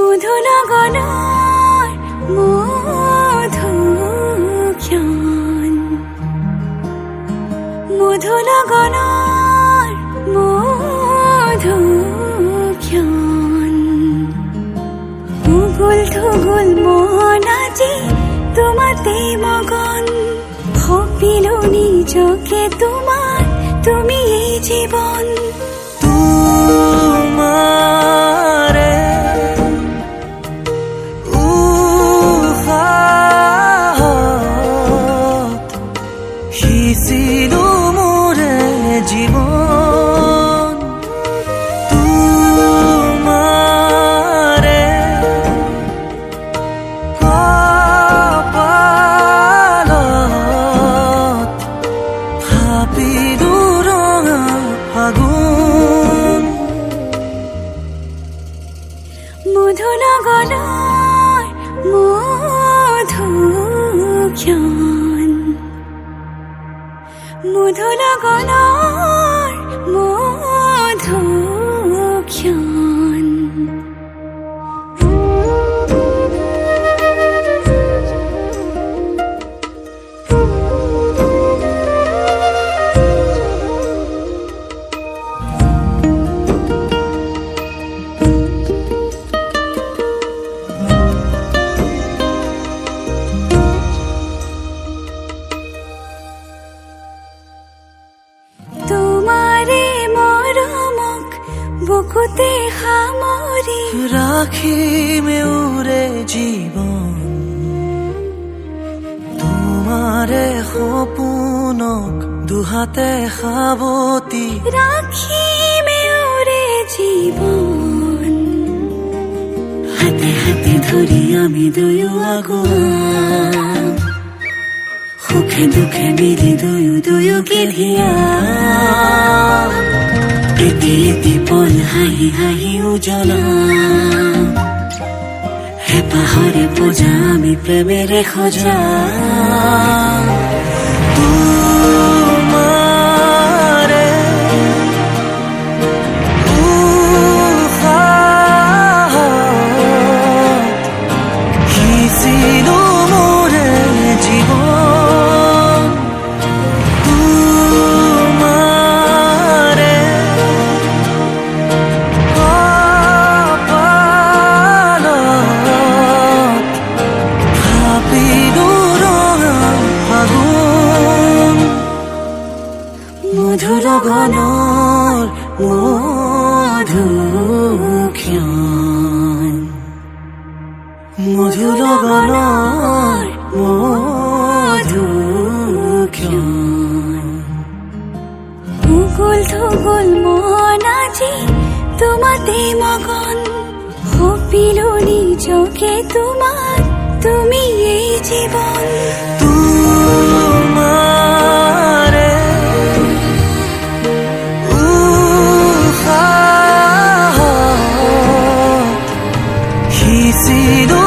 মধু লগনৰ মধু ক্ষণ, মধু লগনৰ মধু ক্ষণ। উগুল থুগুল মন আজি তোমাতে মগন, ভাবিলো নিজকে তোমাৰ, তুমি এই জীৱন। তোমাৰে উশাহত সিঁচিলো মোৰে জীৱন। তোমাৰে কপালত ভাবিলো ৰঙা ফাগুন। মধু লগনৰ মধু ক্ষণ, মধু লগনৰ মধু ক্ষণ। তোমাৰে মৰমক বুকুতে সামৰি ৰাখিমে উৰে জীৱন। তোমাৰে সপোনক দুহাতে সাৱটি ৰাখিমে উৰে জীৱন। হাতে হাতে ধৰি আমি দুয়ো আগুৱাম, সুখে দুখে মিলি দুয়ো দুয়োকে ধিয়াম। এটি এটি পল হাঁহি হাঁহি উজ্বলাম, হেঁপাহৰে পূজা আমি প্ৰেমেৰে সজাম। তোমাৰে উশাহত সিঁচিলো মোৰে জীৱন। তোমাৰে কপালত ভাবিলো ৰঙা ফাগুন। মধু লগনৰ মধু ক্ষণ, মধু লগনৰ মধু ক্ষণ। উগুল থুগুল মন আজি তোমাতে মগন, ভাবিলো নিজকে তোমাৰ, তুমি এই জীৱন। তোমাৰে উশাহত সিঁচিলো